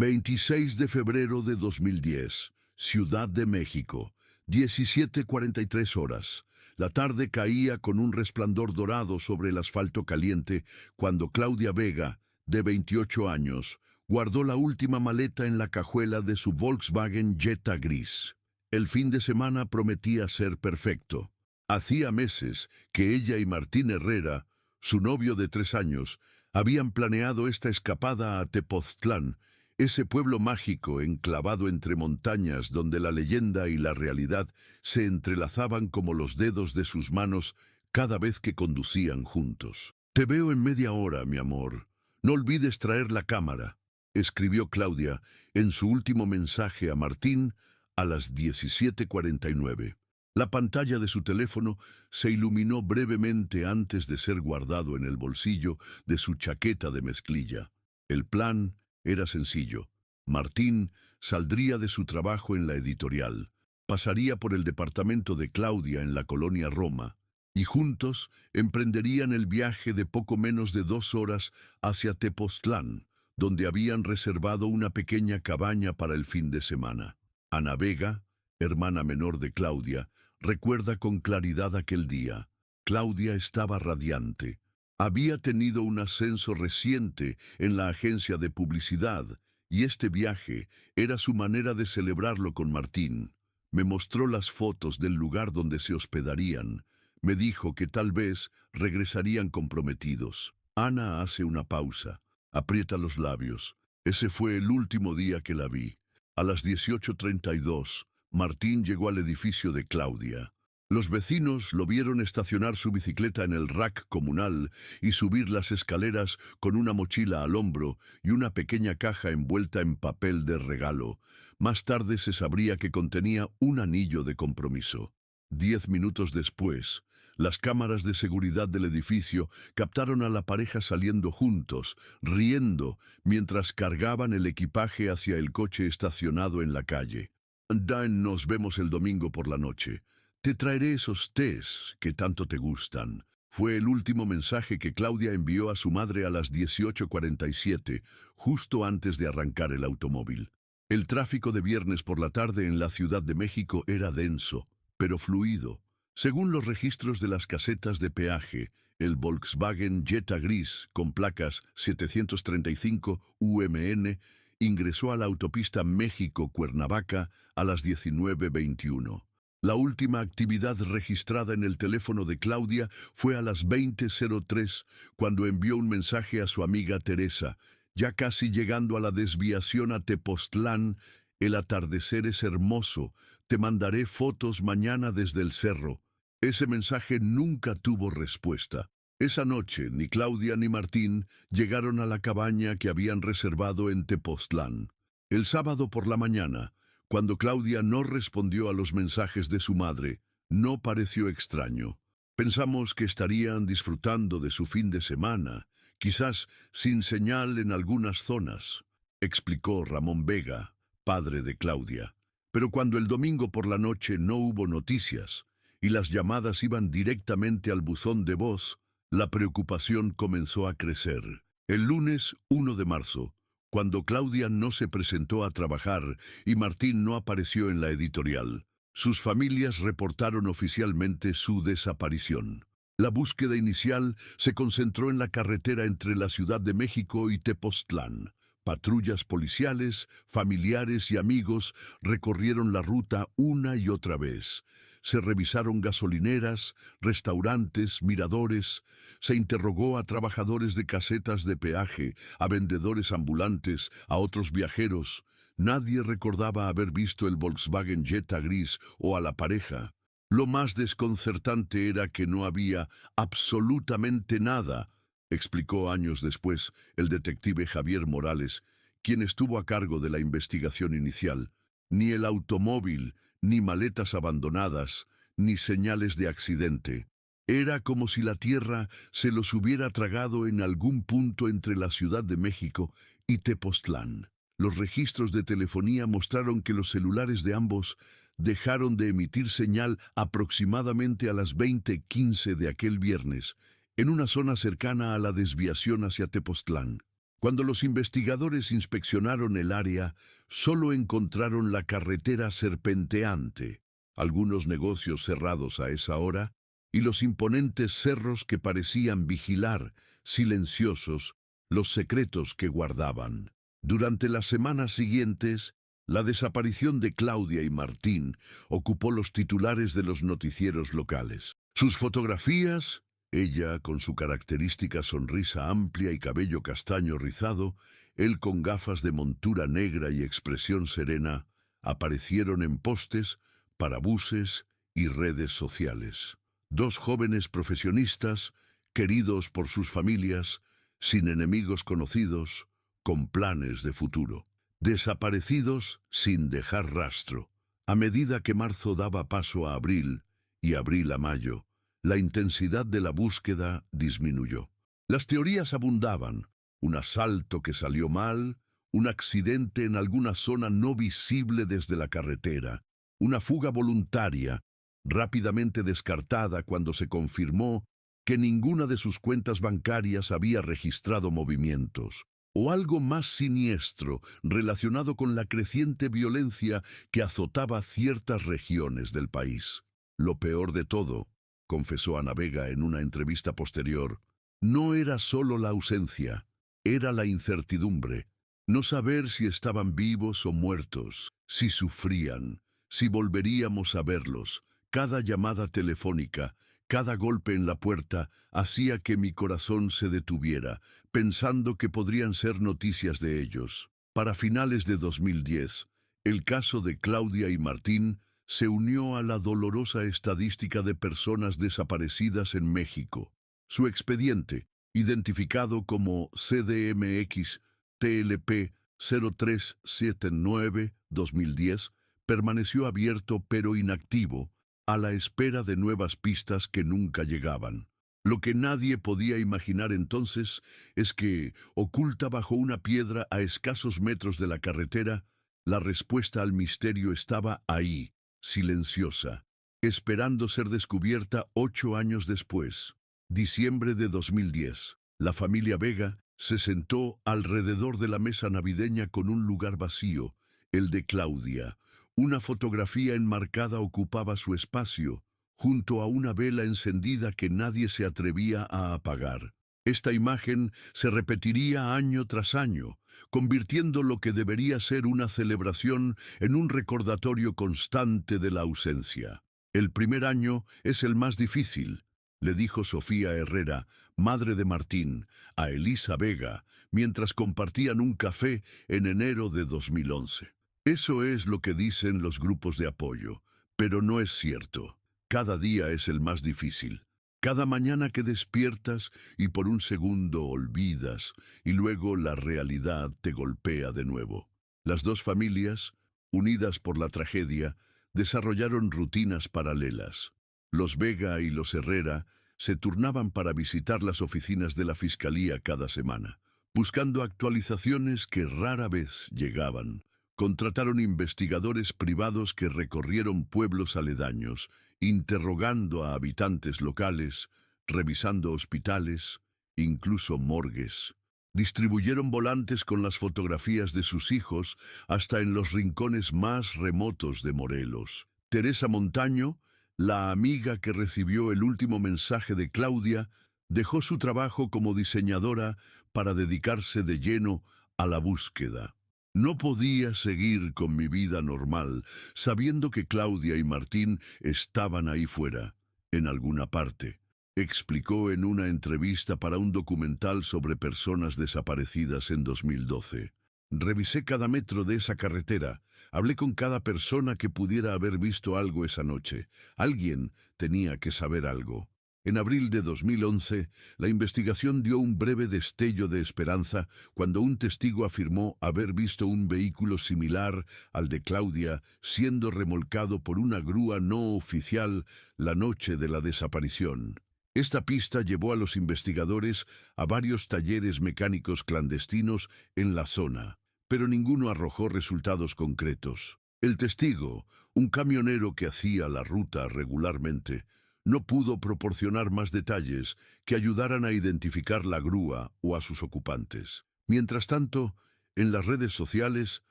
26 de febrero de 2010, Ciudad de México, 17:43 horas. La tarde caía con un resplandor dorado sobre el asfalto caliente cuando Claudia Vega, de 28 años, guardó la última maleta en la cajuela de su Volkswagen Jetta gris. El fin de semana prometía ser perfecto. Hacía meses que ella y Martín Herrera, su novio de 3 años, habían planeado esta escapada a Tepoztlán, ese pueblo mágico enclavado entre montañas donde la leyenda y la realidad se entrelazaban como los dedos de sus manos cada vez que conducían juntos. «Te veo en media hora, mi amor. No olvides traer la cámara», escribió Claudia en su último mensaje a Martín a las 17:49. La pantalla de su teléfono se iluminó brevemente antes de ser guardado en el bolsillo de su chaqueta de mezclilla. El plan era sencillo. Martín saldría de su trabajo en la editorial, pasaría por el departamento de Claudia en la colonia Roma, y juntos emprenderían el viaje de poco menos de 2 horas hacia Tepoztlán, donde habían reservado una pequeña cabaña para el fin de semana. Ana Vega, hermana menor de Claudia, recuerda con claridad aquel día. Claudia estaba radiante. Había tenido un ascenso reciente en la agencia de publicidad, y este viaje era su manera de celebrarlo con Martín. Me mostró las fotos del lugar donde se hospedarían. Me dijo que tal vez regresarían comprometidos. Ana hace una pausa, aprieta los labios. Ese fue el último día que la vi. A las 18:32, Martín llegó al edificio de Claudia. Los vecinos lo vieron estacionar su bicicleta en el rack comunal y subir las escaleras con una mochila al hombro y una pequeña caja envuelta en papel de regalo. Más tarde se sabría que contenía un anillo de compromiso. 10 minutos después, las cámaras de seguridad del edificio captaron a la pareja saliendo juntos, riendo, mientras cargaban el equipaje hacia el coche estacionado en la calle. «Dan, nos vemos el domingo por la noche. Te traeré esos tés que tanto te gustan», fue el último mensaje que Claudia envió a su madre a las 18:47, justo antes de arrancar el automóvil. El tráfico de viernes por la tarde en la Ciudad de México era denso, pero fluido. Según los registros de las casetas de peaje, el Volkswagen Jetta gris con placas 735 UMN ingresó a la autopista México-Cuernavaca a las 19:21. La última actividad registrada en el teléfono de Claudia fue a las 20:03, cuando envió un mensaje a su amiga Teresa. «Ya casi llegando a la desviación a Tepoztlán, el atardecer es hermoso. Te mandaré fotos mañana desde el cerro». Ese mensaje nunca tuvo respuesta. Esa noche, ni Claudia ni Martín llegaron a la cabaña que habían reservado en Tepoztlán. El sábado por la mañana, cuando Claudia no respondió a los mensajes de su madre, no pareció extraño. «Pensamos que estarían disfrutando de su fin de semana, quizás sin señal en algunas zonas», explicó Ramón Vega, padre de Claudia. Pero cuando el domingo por la noche no hubo noticias y las llamadas iban directamente al buzón de voz, la preocupación comenzó a crecer. El lunes 1 de marzo, cuando Claudia no se presentó a trabajar y Martín no apareció en la editorial, sus familias reportaron oficialmente su desaparición. La búsqueda inicial se concentró en la carretera entre la Ciudad de México y Tepoztlán. Patrullas policiales, familiares y amigos recorrieron la ruta una y otra vez. Se revisaron gasolineras, restaurantes, miradores. Se interrogó a trabajadores de casetas de peaje, a vendedores ambulantes, a otros viajeros. Nadie recordaba haber visto el Volkswagen Jetta gris o a la pareja. Lo más desconcertante era que no había absolutamente nada, explicó años después el detective Javier Morales, quien estuvo a cargo de la investigación inicial. Ni el automóvil, ni maletas abandonadas, ni señales de accidente. Era como si la tierra se los hubiera tragado en algún punto entre la Ciudad de México y Tepoztlán. Los registros de telefonía mostraron que los celulares de ambos dejaron de emitir señal aproximadamente a las 20:15 de aquel viernes, en una zona cercana a la desviación hacia Tepoztlán. Cuando los investigadores inspeccionaron el área, solo encontraron la carretera serpenteante, algunos negocios cerrados a esa hora y los imponentes cerros que parecían vigilar, silenciosos, los secretos que guardaban. Durante las semanas siguientes, la desaparición de Claudia y Martín ocupó los titulares de los noticieros locales. Sus fotografías, ella con su característica sonrisa amplia y cabello castaño rizado, él con gafas de montura negra y expresión serena, aparecieron en postes, parabuses y redes sociales. Dos jóvenes profesionistas, queridos por sus familias, sin enemigos conocidos, con planes de futuro. Desaparecidos sin dejar rastro. A medida que marzo daba paso a abril y abril a mayo, la intensidad de la búsqueda disminuyó. Las teorías abundaban: un asalto que salió mal, un accidente en alguna zona no visible desde la carretera, una fuga voluntaria, rápidamente descartada cuando se confirmó que ninguna de sus cuentas bancarias había registrado movimientos, o algo más siniestro relacionado con la creciente violencia que azotaba ciertas regiones del país. Lo peor de todo, confesó Ana Vega en una entrevista posterior, no era solo la ausencia, era la incertidumbre. No saber si estaban vivos o muertos, si sufrían, si volveríamos a verlos. Cada llamada telefónica, cada golpe en la puerta hacía que mi corazón se detuviera, pensando que podrían ser noticias de ellos. Para finales de 2010, el caso de Claudia y Martín se unió a la dolorosa estadística de personas desaparecidas en México. Su expediente, identificado como CDMX TLP 0379-2010, permaneció abierto pero inactivo, a la espera de nuevas pistas que nunca llegaban. Lo que nadie podía imaginar entonces es que, oculta bajo una piedra a escasos metros de la carretera, la respuesta al misterio estaba ahí, silenciosa, esperando ser descubierta 8 años después. Diciembre de 2010. La familia Vega se sentó alrededor de la mesa navideña con un lugar vacío, el de Claudia. Una fotografía enmarcada ocupaba su espacio, junto a una vela encendida que nadie se atrevía a apagar. Esta imagen se repetiría año tras año, convirtiendo lo que debería ser una celebración en un recordatorio constante de la ausencia. El primer año es el más difícil, le dijo Sofía Herrera, madre de Martín, a Elisa Vega, mientras compartían un café en enero de 2011. Eso es lo que dicen los grupos de apoyo, pero no es cierto. Cada día es el más difícil. Cada mañana que despiertas y por un segundo olvidas, y luego la realidad te golpea de nuevo. Las dos familias, unidas por la tragedia, desarrollaron rutinas paralelas. Los Vega y los Herrera se turnaban para visitar las oficinas de la Fiscalía cada semana, buscando actualizaciones que rara vez llegaban. Contrataron investigadores privados que recorrieron pueblos aledaños, interrogando a habitantes locales, revisando hospitales, incluso morgues. Distribuyeron volantes con las fotografías de sus hijos hasta en los rincones más remotos de Morelos. Teresa Montaño, la amiga que recibió el último mensaje de Claudia, dejó su trabajo como diseñadora para dedicarse de lleno a la búsqueda. No podía seguir con mi vida normal, sabiendo que Claudia y Martín estaban ahí fuera, en alguna parte, explicó en una entrevista para un documental sobre personas desaparecidas en 2012. Revisé cada metro de esa carretera, hablé con cada persona que pudiera haber visto algo esa noche. Alguien tenía que saber algo. En abril de 2011, la investigación dio un breve destello de esperanza cuando un testigo afirmó haber visto un vehículo similar al de Claudia siendo remolcado por una grúa no oficial la noche de la desaparición. Esta pista llevó a los investigadores a varios talleres mecánicos clandestinos en la zona, pero ninguno arrojó resultados concretos. El testigo, un camionero que hacía la ruta regularmente, no pudo proporcionar más detalles que ayudaran a identificar la grúa o a sus ocupantes. Mientras tanto, en las redes sociales,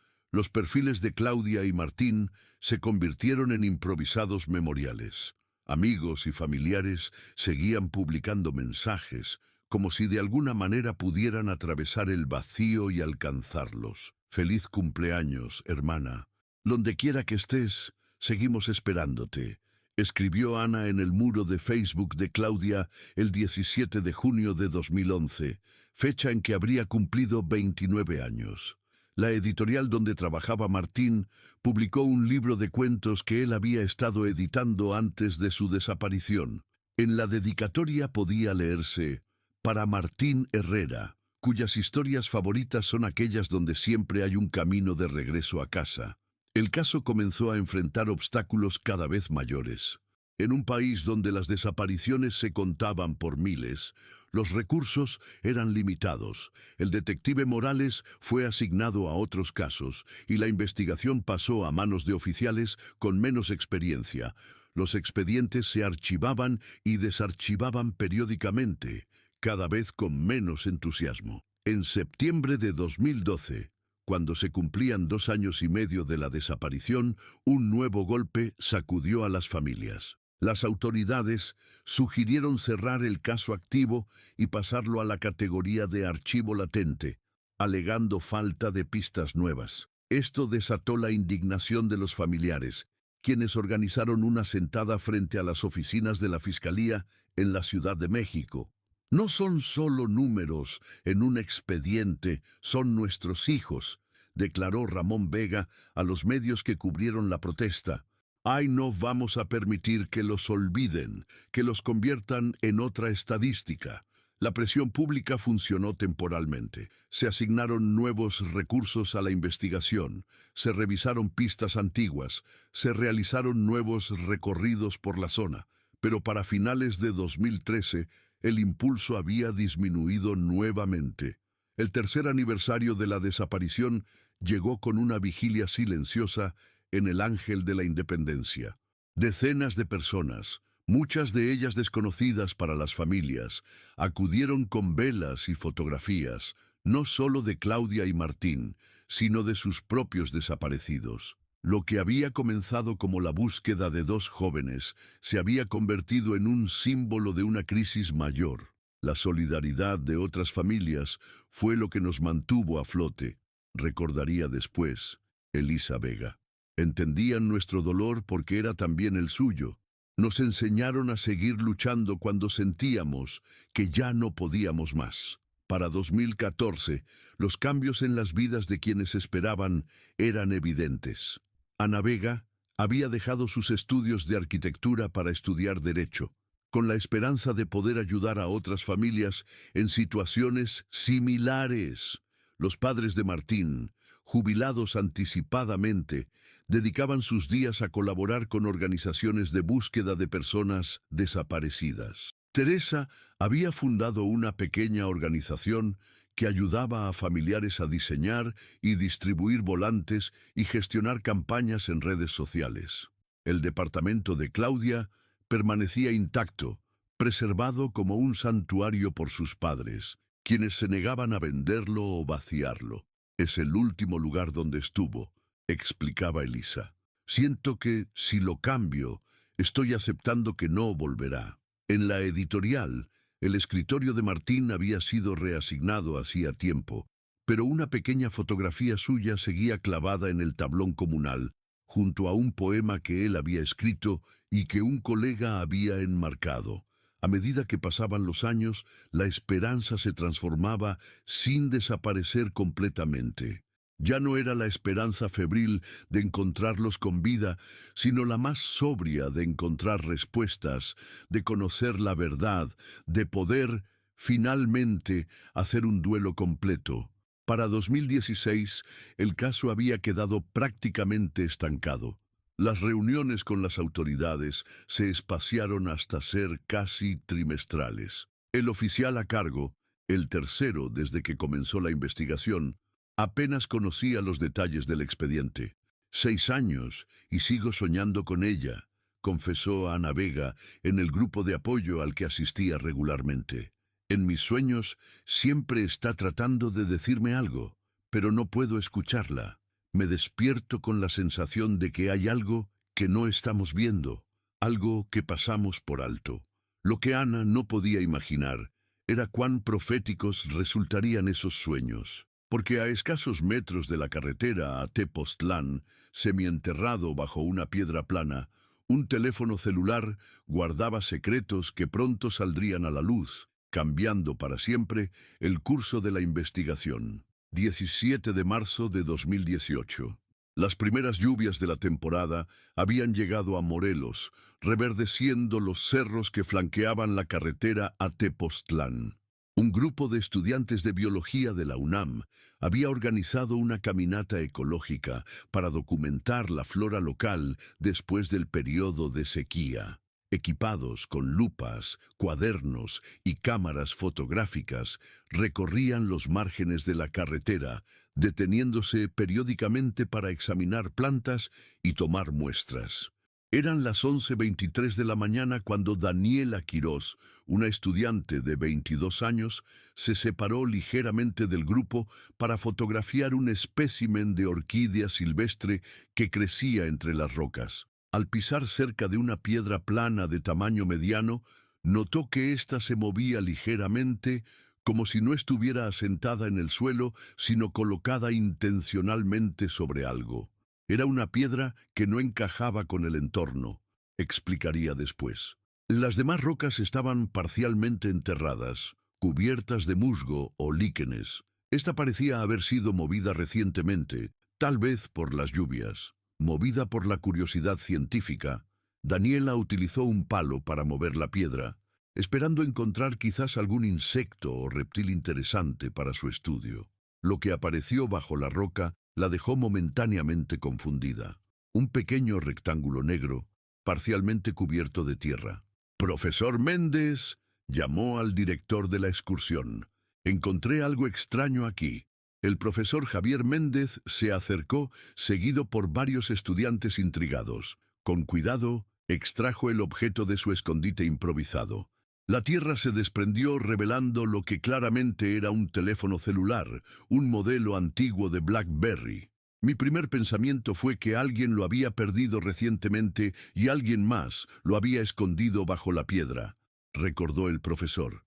los perfiles de Claudia y Martín se convirtieron en improvisados memoriales. Amigos y familiares seguían publicando mensajes, como si de alguna manera pudieran atravesar el vacío y alcanzarlos. Feliz cumpleaños, hermana. Donde quiera que estés, seguimos esperándote, escribió Ana en el muro de Facebook de Claudia el 17 de junio de 2011, fecha en que habría cumplido 29 años. La editorial donde trabajaba Martín publicó un libro de cuentos que él había estado editando antes de su desaparición. En la dedicatoria podía leerse: para Martín Herrera, cuyas historias favoritas son aquellas donde siempre hay un camino de regreso a casa. El caso comenzó a enfrentar obstáculos cada vez mayores. En un país donde las desapariciones se contaban por miles, los recursos eran limitados. El detective Morales fue asignado a otros casos y la investigación pasó a manos de oficiales con menos experiencia. Los expedientes se archivaban y desarchivaban periódicamente, cada vez con menos entusiasmo. En septiembre de 2012, cuando se cumplían 2 años y medio de la desaparición, un nuevo golpe sacudió a las familias. Las autoridades sugirieron cerrar el caso activo y pasarlo a la categoría de archivo latente, alegando falta de pistas nuevas. Esto desató la indignación de los familiares, quienes organizaron una sentada frente a las oficinas de la Fiscalía en la Ciudad de México. No son solo números en un expediente, son nuestros hijos, declaró Ramón Vega a los medios que cubrieron la protesta. Ay, no vamos a permitir que los olviden, que los conviertan en otra estadística. La presión pública funcionó temporalmente. Se asignaron nuevos recursos a la investigación, se revisaron pistas antiguas, se realizaron nuevos recorridos por la zona, pero para finales de 2013, el impulso había disminuido nuevamente. El tercer aniversario de la desaparición llegó con una vigilia silenciosa en el Ángel de la Independencia. Decenas de personas, muchas de ellas desconocidas para las familias, acudieron con velas y fotografías, no solo de Claudia y Martín, sino de sus propios desaparecidos. Lo que había comenzado como la búsqueda de 2 jóvenes se había convertido en un símbolo de una crisis mayor. La solidaridad de otras familias fue lo que nos mantuvo a flote, recordaría después Elisa Vega. Entendían nuestro dolor porque era también el suyo. Nos enseñaron a seguir luchando cuando sentíamos que ya no podíamos más. Para 2014, los cambios en las vidas de quienes esperaban eran evidentes. Ana Vega había dejado sus estudios de arquitectura para estudiar Derecho, con la esperanza de poder ayudar a otras familias en situaciones similares. Los padres de Martín, jubilados anticipadamente, dedicaban sus días a colaborar con organizaciones de búsqueda de personas desaparecidas. Teresa había fundado una pequeña organización que ayudaba a familiares a diseñar y distribuir volantes y gestionar campañas en redes sociales. El departamento de Claudia permanecía intacto, preservado como un santuario por sus padres, quienes se negaban a venderlo o vaciarlo. Es el último lugar donde estuvo, explicaba Elisa. Siento que, si lo cambio, estoy aceptando que no volverá. En la editorial, el escritorio de Martín había sido reasignado hacía tiempo, pero una pequeña fotografía suya seguía clavada en el tablón comunal, junto a un poema que él había escrito y que un colega había enmarcado. A medida que pasaban los años, la esperanza se transformaba sin desaparecer completamente. Ya no era la esperanza febril de encontrarlos con vida, sino la más sobria de encontrar respuestas, de conocer la verdad, de poder, finalmente, hacer un duelo completo. Para 2016, el caso había quedado prácticamente estancado. Las reuniones con las autoridades se espaciaron hasta ser casi trimestrales. El oficial a cargo, el tercero desde que comenzó la investigación, apenas conocía los detalles del expediente. 6 años y sigo soñando con ella, confesó Ana Vega en el grupo de apoyo al que asistía regularmente. En mis sueños siempre está tratando de decirme algo, pero no puedo escucharla. Me despierto con la sensación de que hay algo que no estamos viendo, algo que pasamos por alto. Lo que Ana no podía imaginar era cuán proféticos resultarían esos sueños, porque a escasos metros de la carretera a Tepoztlán, semienterrado bajo una piedra plana, un teléfono celular guardaba secretos que pronto saldrían a la luz, cambiando para siempre el curso de la investigación. 17 de marzo de 2018. Las primeras lluvias de la temporada habían llegado a Morelos, reverdeciendo los cerros que flanqueaban la carretera a Tepoztlán. Un grupo de estudiantes de biología de la UNAM había organizado una caminata ecológica para documentar la flora local después del periodo de sequía. Equipados con lupas, cuadernos y cámaras fotográficas, recorrían los márgenes de la carretera, deteniéndose periódicamente para examinar plantas y tomar muestras. Eran las 11:23 de la mañana cuando Daniela Quirós, una estudiante de 22 años, se separó ligeramente del grupo para fotografiar un espécimen de orquídea silvestre que crecía entre las rocas. Al pisar cerca de una piedra plana de tamaño mediano, notó que ésta se movía ligeramente, como si no estuviera asentada en el suelo, sino colocada intencionalmente sobre algo. Era una piedra que no encajaba con el entorno, explicaría después. Las demás rocas estaban parcialmente enterradas, cubiertas de musgo o líquenes. Esta parecía haber sido movida recientemente, tal vez por las lluvias. Movida por la curiosidad científica, Daniela utilizó un palo para mover la piedra, esperando encontrar quizás algún insecto o reptil interesante para su estudio. Lo que apareció bajo la roca la dejó momentáneamente confundida. Un pequeño rectángulo negro, parcialmente cubierto de tierra. «Profesor Méndez», llamó al director de la excursión. «Encontré algo extraño aquí». El profesor Javier Méndez se acercó, seguido por varios estudiantes intrigados. Con cuidado, extrajo el objeto de su escondite improvisado. La tierra se desprendió revelando lo que claramente era un teléfono celular, un modelo antiguo de BlackBerry. Mi primer pensamiento fue que alguien lo había perdido recientemente y alguien más lo había escondido bajo la piedra, recordó el profesor.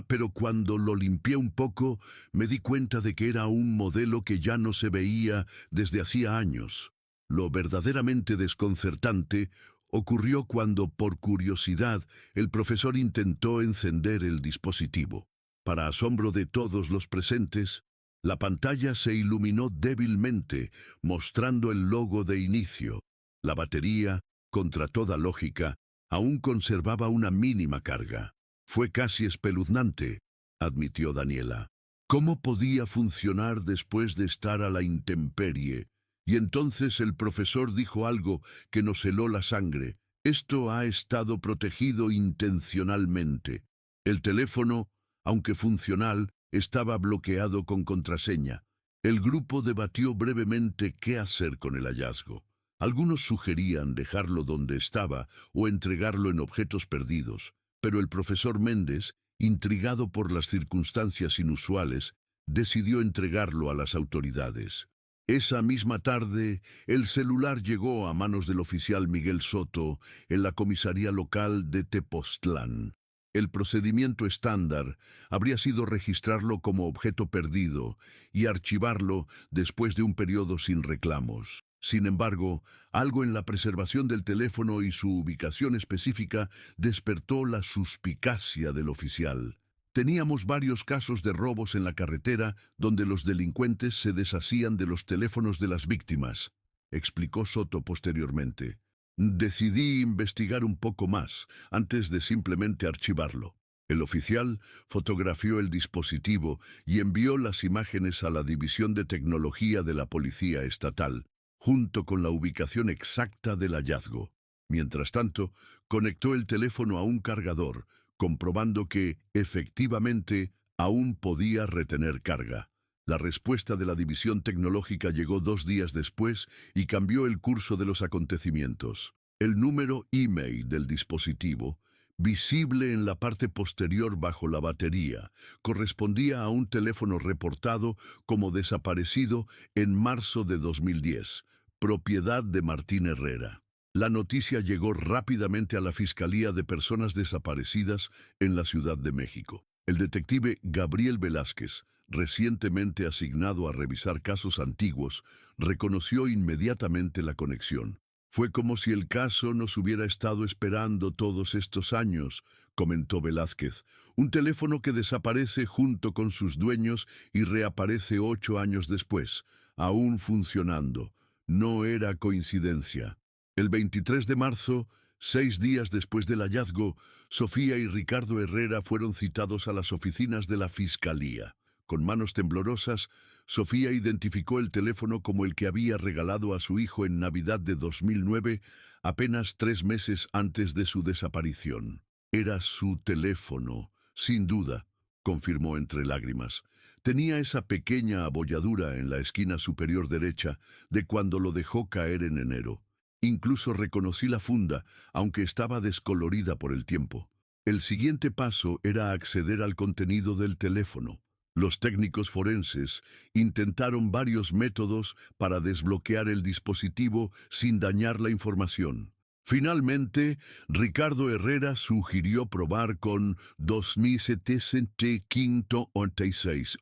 Pero cuando lo limpié un poco, me di cuenta de que era un modelo que ya no se veía desde hacía años. Lo verdaderamente desconcertante ocurrió cuando, por curiosidad, el profesor intentó encender el dispositivo. Para asombro de todos los presentes, la pantalla se iluminó débilmente, mostrando el logo de inicio. La batería, contra toda lógica, aún conservaba una mínima carga. Fue casi espeluznante, admitió Daniela. ¿Cómo podía funcionar después de estar a la intemperie? Y entonces el profesor dijo algo que nos heló la sangre. Esto ha estado protegido intencionalmente. El teléfono, aunque funcional, estaba bloqueado con contraseña. El grupo debatió brevemente qué hacer con el hallazgo. Algunos sugerían dejarlo donde estaba o entregarlo en objetos perdidos. Pero el profesor Méndez, intrigado por las circunstancias inusuales, decidió entregarlo a las autoridades. Esa misma tarde, el celular llegó a manos del oficial Miguel Soto en la comisaría local de Tepoztlán. El procedimiento estándar habría sido registrarlo como objeto perdido y archivarlo después de un periodo sin reclamos. Sin embargo, algo en la preservación del teléfono y su ubicación específica despertó la suspicacia del oficial. Teníamos varios casos de robos en la carretera donde los delincuentes se deshacían de los teléfonos de las víctimas, explicó Soto posteriormente. Decidí investigar un poco más antes de simplemente archivarlo. El oficial fotografió el dispositivo y envió las imágenes a la División de Tecnología de la Policía Estatal, junto con la ubicación exacta del hallazgo. Mientras tanto, conectó el teléfono a un cargador, comprobando que, efectivamente, aún podía retener carga. La respuesta de la División Tecnológica llegó 2 días después y cambió el curso de los acontecimientos. El número email del dispositivo, visible en la parte posterior bajo la batería, correspondía a un teléfono reportado como desaparecido en marzo de 2010, propiedad de Martín Herrera. La noticia llegó rápidamente a la Fiscalía de Personas Desaparecidas en la Ciudad de México. El detective Gabriel Velázquez, recientemente asignado a revisar casos antiguos, reconoció inmediatamente la conexión. Fue como si el caso nos hubiera estado esperando todos estos años, comentó Velázquez. Un teléfono que desaparece junto con sus dueños y reaparece 8 años después, aún funcionando. No era coincidencia. El 23 de marzo, 6 días después del hallazgo, Sofía y Ricardo Herrera fueron citados a las oficinas de la Fiscalía. Con manos temblorosas, Sofía identificó el teléfono como el que había regalado a su hijo en Navidad de 2009, apenas 3 meses antes de su desaparición. Era su teléfono, sin duda, confirmó entre lágrimas. Tenía esa pequeña abolladura en la esquina superior derecha de cuando lo dejó caer en enero. Incluso reconocí la funda, aunque estaba descolorida por el tiempo. El siguiente paso era acceder al contenido del teléfono. Los técnicos forenses intentaron varios métodos para desbloquear el dispositivo sin dañar la información. Finalmente, Ricardo Herrera sugirió probar con 2786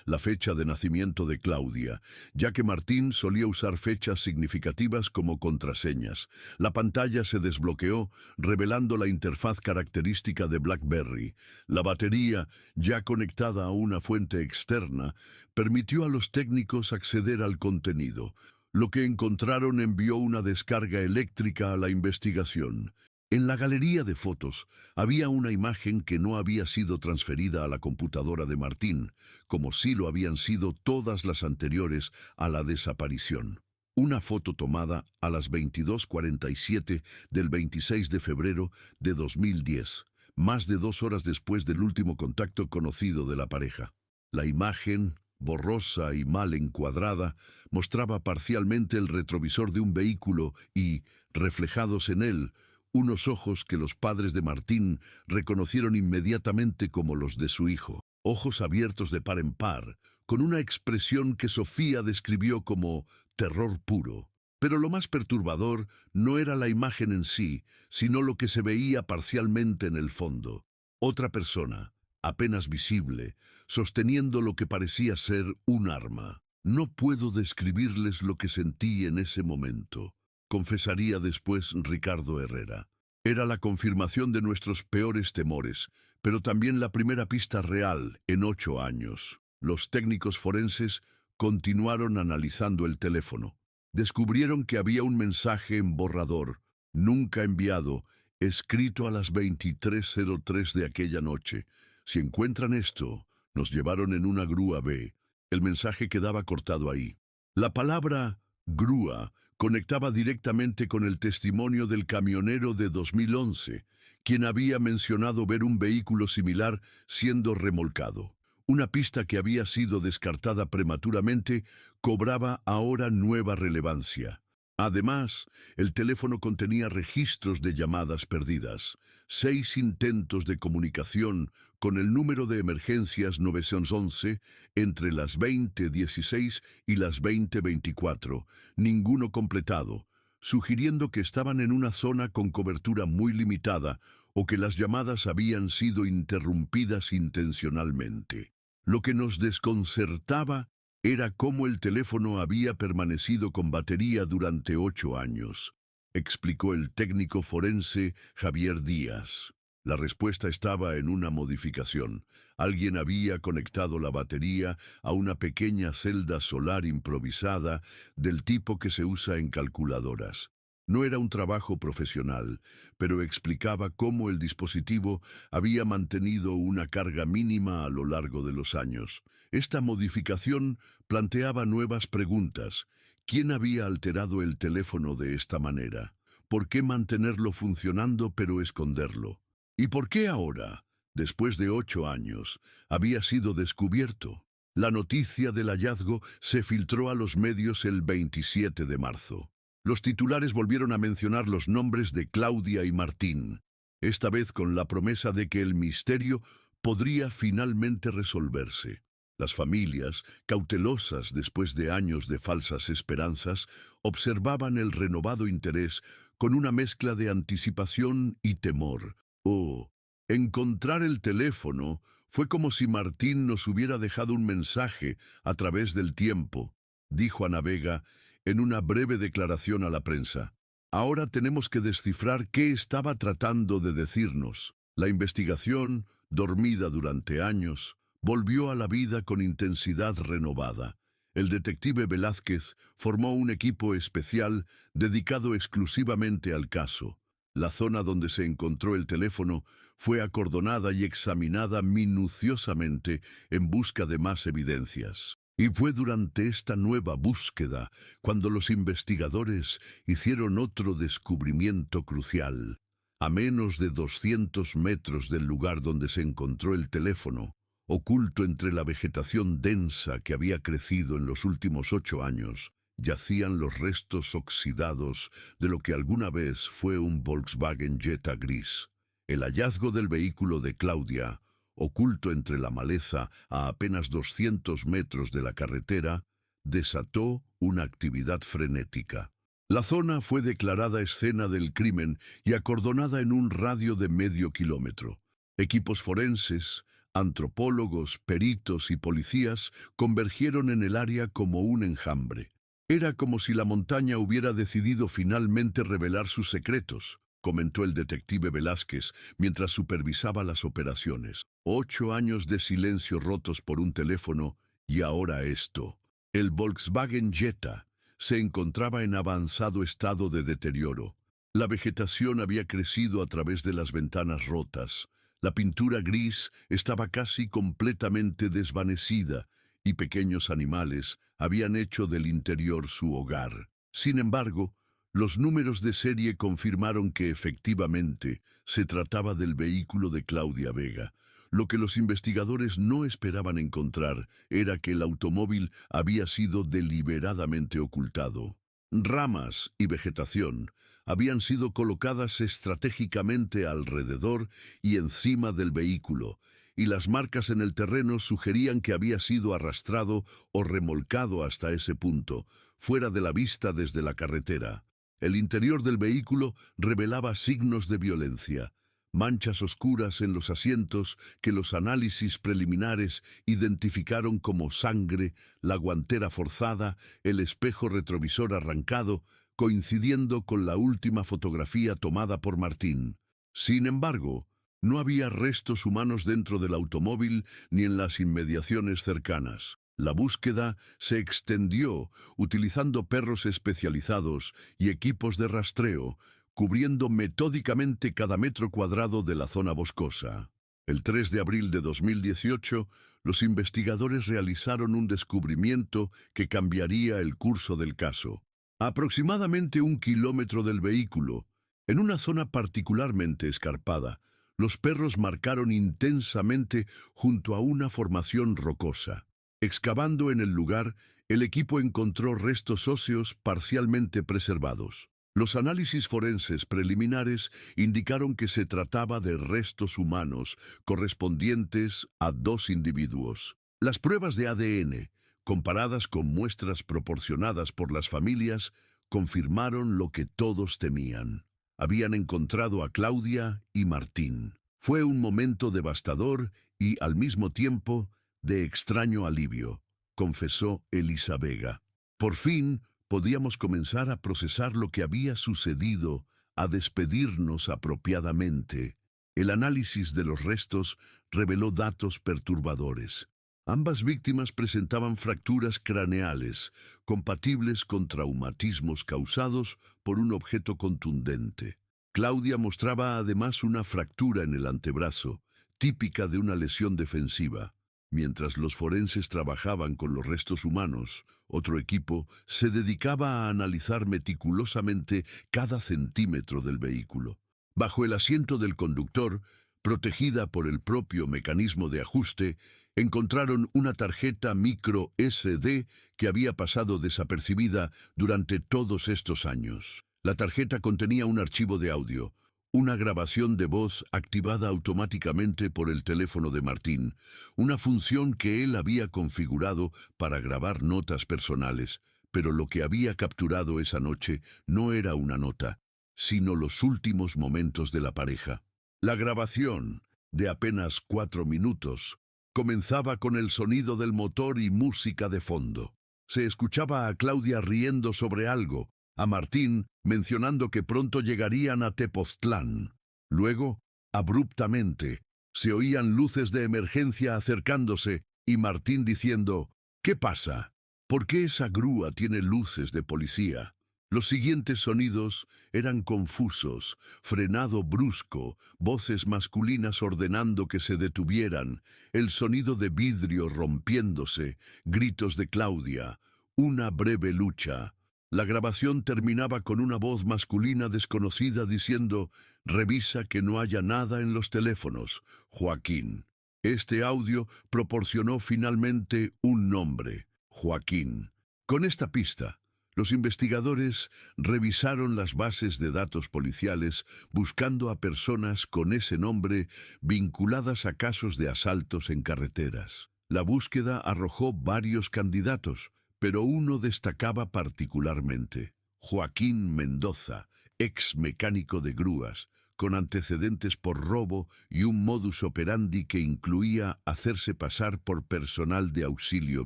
la fecha de nacimiento de Claudia, ya que Martín solía usar fechas significativas como contraseñas. La pantalla se desbloqueó, revelando la interfaz característica de BlackBerry. La batería, ya conectada a una fuente externa, permitió a los técnicos acceder al contenido. Lo que encontraron envió una descarga eléctrica a la investigación. En la galería de fotos había una imagen que no había sido transferida a la computadora de Martín, como sí lo habían sido todas las anteriores a la desaparición. Una foto tomada a las 22:47 del 26 de febrero de 2010, más de 2 horas después del último contacto conocido de la pareja. La imagen, borrosa y mal encuadrada, mostraba parcialmente el retrovisor de un vehículo y, reflejados en él, unos ojos que los padres de Martín reconocieron inmediatamente como los de su hijo. Ojos abiertos de par en par, con una expresión que Sofía describió como terror puro. Pero lo más perturbador no era la imagen en sí, sino lo que se veía parcialmente en el fondo. Otra persona, apenas visible, sosteniendo lo que parecía ser un arma. No puedo describirles lo que sentí en ese momento, confesaría después Ricardo Herrera. Era la confirmación de nuestros peores temores, pero también la primera pista real en 8 años. Los técnicos forenses continuaron analizando el teléfono. Descubrieron que había un mensaje en borrador, nunca enviado, escrito a las 23:03 de aquella noche. Si encuentran esto, nos llevaron en una grúa B. El mensaje quedaba cortado ahí. La palabra grúa conectaba directamente con el testimonio del camionero de 2011, quien había mencionado ver un vehículo similar siendo remolcado. Una pista que había sido descartada prematuramente cobraba ahora nueva relevancia. Además, el teléfono contenía registros de llamadas perdidas, 6 intentos de comunicación con el número de emergencias 911 entre las 20:16 y las 20:24, ninguno completado, sugiriendo que estaban en una zona con cobertura muy limitada o que las llamadas habían sido interrumpidas intencionalmente. Lo que nos desconcertaba era cómo el teléfono había permanecido con batería durante 8 años, explicó el técnico forense Javier Díaz. La respuesta estaba en una modificación. Alguien había conectado la batería a una pequeña celda solar improvisada del tipo que se usa en calculadoras. No era un trabajo profesional, pero explicaba cómo el dispositivo había mantenido una carga mínima a lo largo de los años. Esta modificación planteaba nuevas preguntas. ¿Quién había alterado el teléfono de esta manera? ¿Por qué mantenerlo funcionando pero esconderlo? ¿Y por qué ahora, después de 8 años, había sido descubierto? La noticia del hallazgo se filtró a los medios el 27 de marzo. Los titulares volvieron a mencionar los nombres de Claudia y Martín. esta vez con la promesa de que el misterio podría finalmente resolverse. Las familias, cautelosas después de años de falsas esperanzas, observaban el renovado interés con una mezcla de anticipación y temor. Oh, encontrar el teléfono fue como si Martín nos hubiera dejado un mensaje a través del tiempo, dijo Ana Vega en una breve declaración a la prensa. Ahora tenemos que descifrar qué estaba tratando de decirnos. La investigación, dormida durante años, volvió a la vida con intensidad renovada. El detective Velázquez formó un equipo especial dedicado exclusivamente al caso. La zona donde se encontró el teléfono fue acordonada y examinada minuciosamente en busca de más evidencias. Y fue durante esta nueva búsqueda cuando los investigadores hicieron otro descubrimiento crucial. A menos de 200 metros del lugar donde se encontró el teléfono, oculto entre la vegetación densa que había crecido en los últimos 8 años, yacían los restos oxidados de lo que alguna vez fue un Volkswagen Jetta gris. El hallazgo del vehículo de Claudia, oculto entre la maleza a apenas 200 metros de la carretera, desató una actividad frenética. La zona fue declarada escena del crimen y acordonada en un radio de medio kilómetro. Equipos forenses, antropólogos, peritos y policías convergieron en el área como un enjambre. Era como si la montaña hubiera decidido finalmente revelar sus secretos, comentó el detective Velázquez mientras supervisaba las operaciones. 8 años de silencio rotos por un teléfono y ahora esto. El Volkswagen Jetta se encontraba en avanzado estado de deterioro. La vegetación había crecido a través de las ventanas rotas. La pintura gris estaba casi completamente desvanecida y pequeños animales habían hecho del interior su hogar. Sin embargo, los números de serie confirmaron que efectivamente se trataba del vehículo de Claudia Vega. Lo que los investigadores no esperaban encontrar era que el automóvil había sido deliberadamente ocultado. Ramas y vegetación habían sido colocadas estratégicamente alrededor y encima del vehículo, y las marcas en el terreno sugerían que había sido arrastrado o remolcado hasta ese punto, fuera de la vista desde la carretera. El interior del vehículo revelaba signos de violencia, manchas oscuras en los asientos que los análisis preliminares identificaron como sangre, la guantera forzada, el espejo retrovisor arrancado, coincidiendo con la última fotografía tomada por Martín. Sin embargo, no había restos humanos dentro del automóvil ni en las inmediaciones cercanas. La búsqueda se extendió utilizando perros especializados y equipos de rastreo, cubriendo metódicamente cada metro cuadrado de la zona boscosa. El 3 de abril de 2018, los investigadores realizaron un descubrimiento que cambiaría el curso del caso. A aproximadamente 1 kilómetro del vehículo, en una zona particularmente escarpada, los perros marcaron intensamente junto a una formación rocosa. Excavando en el lugar, el equipo encontró restos óseos parcialmente preservados. Los análisis forenses preliminares indicaron que se trataba de restos humanos correspondientes a 2 individuos. Las pruebas de ADN, comparadas con muestras proporcionadas por las familias, confirmaron lo que todos temían. Habían encontrado a Claudia y Martín. Fue un momento devastador y, al mismo tiempo, de extraño alivio, confesó Elisa Vega. Por fin, podíamos comenzar a procesar lo que había sucedido, a despedirnos apropiadamente. El análisis de los restos reveló datos perturbadores. Ambas víctimas presentaban fracturas craneales, compatibles con traumatismos causados por un objeto contundente. Claudia mostraba además una fractura en el antebrazo, típica de una lesión defensiva. Mientras los forenses trabajaban con los restos humanos, otro equipo se dedicaba a analizar meticulosamente cada centímetro del vehículo. Bajo el asiento del conductor, protegida por el propio mecanismo de ajuste, encontraron una tarjeta micro SD que había pasado desapercibida durante todos estos años. La tarjeta contenía un archivo de audio, una grabación de voz activada automáticamente por el teléfono de Martín, una función que él había configurado para grabar notas personales, pero lo que había capturado esa noche no era una nota, sino los últimos momentos de la pareja. La grabación, de apenas 4 minutos, comenzaba con el sonido del motor y música de fondo. Se escuchaba a Claudia riendo sobre algo, a Martín mencionando que pronto llegarían a Tepoztlán. Luego, abruptamente, se oían luces de emergencia acercándose y Martín diciendo: «¿Qué pasa? ¿Por qué esa grúa tiene luces de policía?». Los siguientes sonidos eran confusos, frenado brusco, voces masculinas ordenando que se detuvieran, el sonido de vidrio rompiéndose, gritos de Claudia, una breve lucha. La grabación terminaba con una voz masculina desconocida diciendo: «Revisa que no haya nada en los teléfonos, Joaquín». Este audio proporcionó finalmente un nombre: Joaquín. Con esta pista, los investigadores revisaron las bases de datos policiales buscando a personas con ese nombre vinculadas a casos de asaltos en carreteras. La búsqueda arrojó varios candidatos, pero uno destacaba particularmente: Joaquín Mendoza, ex mecánico de grúas, con antecedentes por robo y un modus operandi que incluía hacerse pasar por personal de auxilio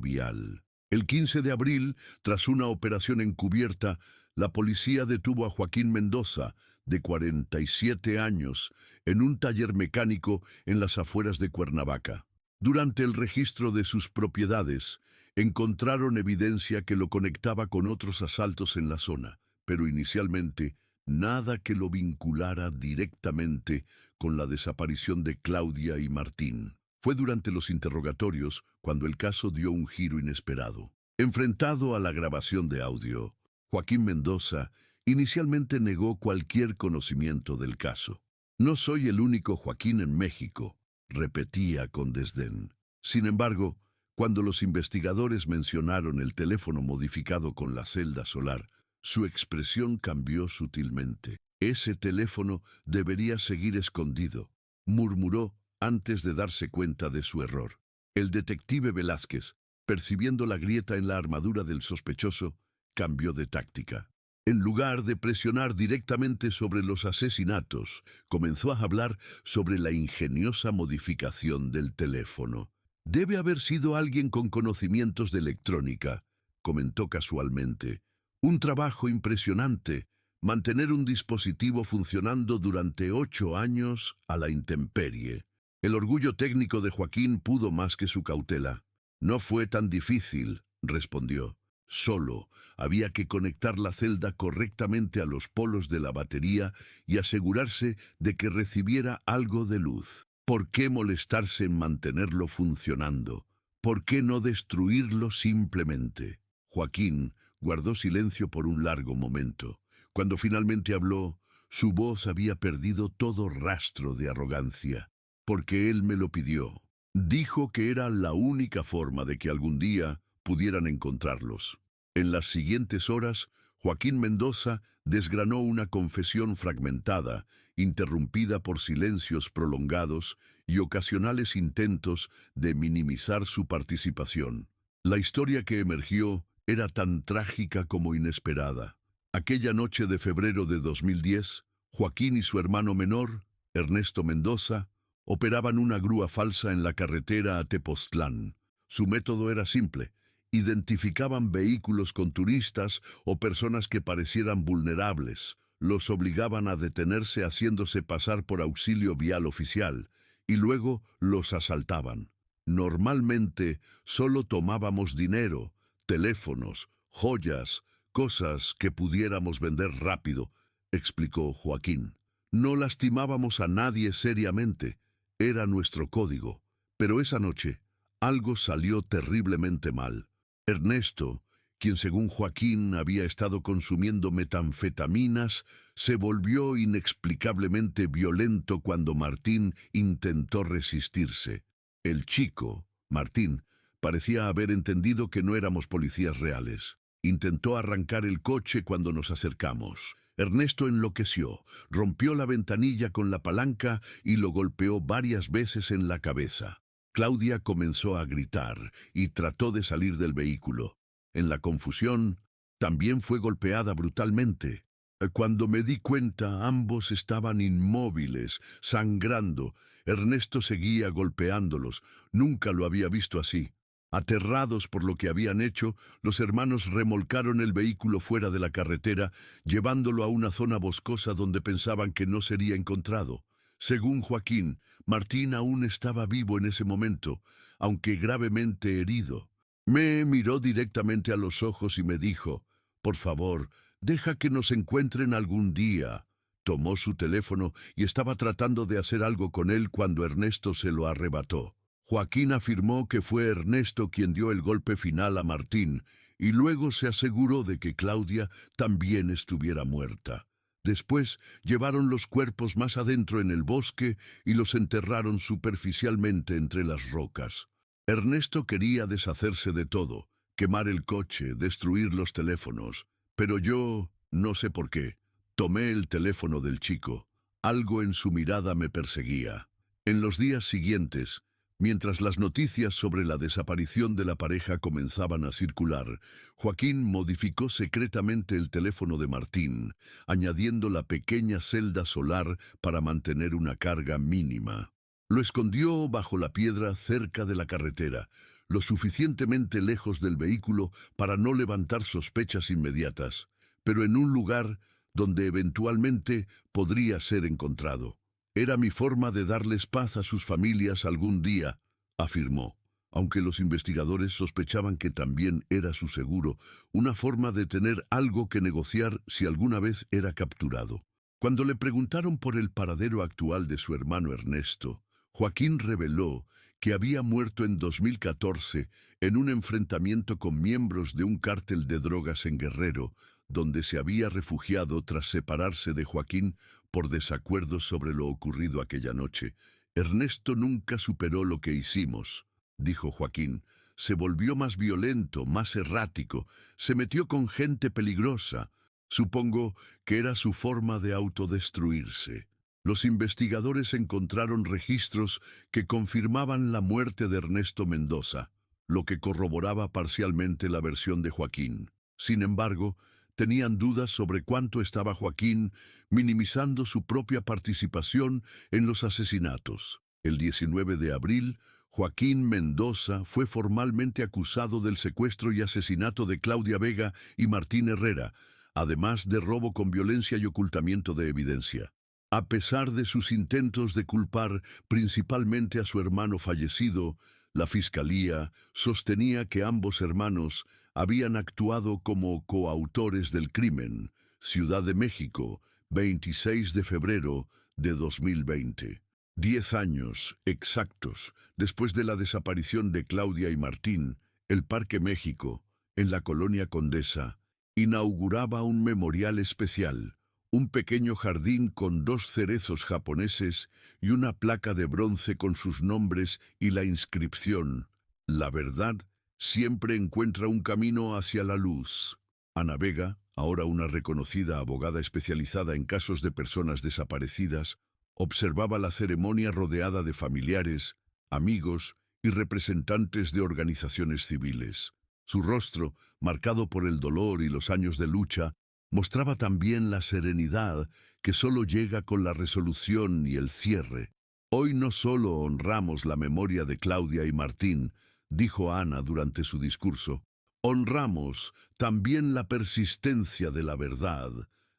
vial. El 15 de abril, tras una operación encubierta, la policía detuvo a Joaquín Mendoza, de 47 años, en un taller mecánico en las afueras de Cuernavaca. Durante el registro de sus propiedades, encontraron evidencia que lo conectaba con otros asaltos en la zona, pero inicialmente nada que lo vinculara directamente con la desaparición de Claudia y Martín. Fue durante los interrogatorios cuando el caso dio un giro inesperado. Enfrentado a la grabación de audio, Joaquín Mendoza inicialmente negó cualquier conocimiento del caso. «No soy el único Joaquín en México», repetía con desdén. Sin embargo, cuando los investigadores mencionaron el teléfono modificado con la celda solar, su expresión cambió sutilmente. «Ese teléfono debería seguir escondido», murmuró antes de darse cuenta de su error. El detective Velázquez, percibiendo la grieta en la armadura del sospechoso, cambió de táctica. En lugar de presionar directamente sobre los asesinatos, comenzó a hablar sobre la ingeniosa modificación del teléfono. «Debe haber sido alguien con conocimientos de electrónica», comentó casualmente. «Un trabajo impresionante, mantener un dispositivo funcionando durante 8 años a la intemperie». El orgullo técnico de Joaquín pudo más que su cautela. «No fue tan difícil», respondió. «Solo había que conectar la celda correctamente a los polos de la batería y asegurarse de que recibiera algo de luz. ¿Por qué molestarse en mantenerlo funcionando? ¿Por qué no destruirlo simplemente?». Joaquín guardó silencio por un largo momento. Cuando finalmente habló, su voz había perdido todo rastro de arrogancia. «Porque él me lo pidió. Dijo que era la única forma de que algún día pudieran encontrarlos». En las siguientes horas, Joaquín Mendoza desgranó una confesión fragmentada, interrumpida por silencios prolongados y ocasionales intentos de minimizar su participación. La historia que emergió era tan trágica como inesperada. Aquella noche de febrero de 2010, Joaquín y su hermano menor, Ernesto Mendoza, operaban una grúa falsa en la carretera a Tepoztlán. Su método era simple: identificaban vehículos con turistas o personas que parecieran vulnerables, los obligaban a detenerse haciéndose pasar por auxilio vial oficial, y luego los asaltaban. Normalmente solo tomábamos dinero, teléfonos, joyas, cosas que pudiéramos vender rápido, explicó Joaquín. No lastimábamos a nadie seriamente. Era nuestro código. Pero esa noche, algo salió terriblemente mal. Ernesto, quien según Joaquín había estado consumiendo metanfetaminas, se volvió inexplicablemente violento cuando Martín intentó resistirse. El chico, Martín, parecía haber entendido que no éramos policías reales. Intentó arrancar el coche cuando nos acercamos. Ernesto enloqueció, rompió la ventanilla con la palanca y lo golpeó varias veces en la cabeza. Claudia comenzó a gritar y trató de salir del vehículo. En la confusión, también fue golpeada brutalmente. Cuando me di cuenta, ambos estaban inmóviles, sangrando. Ernesto seguía golpeándolos. Nunca lo había visto así. Aterrados por lo que habían hecho, los hermanos remolcaron el vehículo fuera de la carretera, llevándolo a una zona boscosa donde pensaban que no sería encontrado. Según Joaquín, Martín aún estaba vivo en ese momento, aunque gravemente herido. Me miró directamente a los ojos y me dijo: «Por favor, deja que nos encuentren algún día». Tomó su teléfono y estaba tratando de hacer algo con él cuando Ernesto se lo arrebató. Joaquín afirmó que fue Ernesto quien dio el golpe final a Martín y luego se aseguró de que Claudia también estuviera muerta. Después llevaron los cuerpos más adentro en el bosque y los enterraron superficialmente entre las rocas. Ernesto quería deshacerse de todo, quemar el coche, destruir los teléfonos, pero yo, no sé por qué, tomé el teléfono del chico. Algo en su mirada me perseguía. En los días siguientes, mientras las noticias sobre la desaparición de la pareja comenzaban a circular, Joaquín modificó secretamente el teléfono de Martín, añadiendo la pequeña celda solar para mantener una carga mínima. Lo escondió bajo la piedra cerca de la carretera, lo suficientemente lejos del vehículo para no levantar sospechas inmediatas, pero en un lugar donde eventualmente podría ser encontrado. Era mi forma de darles paz a sus familias algún día, afirmó, aunque los investigadores sospechaban que también era su seguro, una forma de tener algo que negociar si alguna vez era capturado. Cuando le preguntaron por el paradero actual de su hermano Ernesto, Joaquín reveló que había muerto en 2014 en un enfrentamiento con miembros de un cártel de drogas en Guerrero, donde se había refugiado tras separarse de Joaquín por desacuerdos sobre lo ocurrido aquella noche. «Ernesto nunca superó lo que hicimos», dijo Joaquín. «Se volvió más violento, más errático, se metió con gente peligrosa. Supongo que era su forma de autodestruirse». Los investigadores encontraron registros que confirmaban la muerte de Ernesto Mendoza, lo que corroboraba parcialmente la versión de Joaquín. Sin embargo, tenían dudas sobre cuánto estaba Joaquín minimizando su propia participación en los asesinatos. El 19 de abril, Joaquín Mendoza fue formalmente acusado del secuestro y asesinato de Claudia Vega y Martín Herrera, además de robo con violencia y ocultamiento de evidencia. A pesar de sus intentos de culpar principalmente a su hermano fallecido, la Fiscalía sostenía que ambos hermanos habían actuado como coautores del crimen. Ciudad de México, 26 de febrero de 2020. 10 años exactos después de la desaparición de Claudia y Martín, el Parque México, en la Colonia Condesa, inauguraba un memorial especial, un pequeño jardín con 2 cerezos japoneses y una placa de bronce con sus nombres y la inscripción: «La verdad siempre encuentra un camino hacia la luz». Ana Vega, ahora una reconocida abogada especializada en casos de personas desaparecidas, observaba la ceremonia rodeada de familiares, amigos y representantes de organizaciones civiles. Su rostro, marcado por el dolor y los años de lucha, mostraba también la serenidad que solo llega con la resolución y el cierre. «Hoy no solo honramos la memoria de Claudia y Martín», dijo Ana durante su discurso, «honramos también la persistencia de la verdad,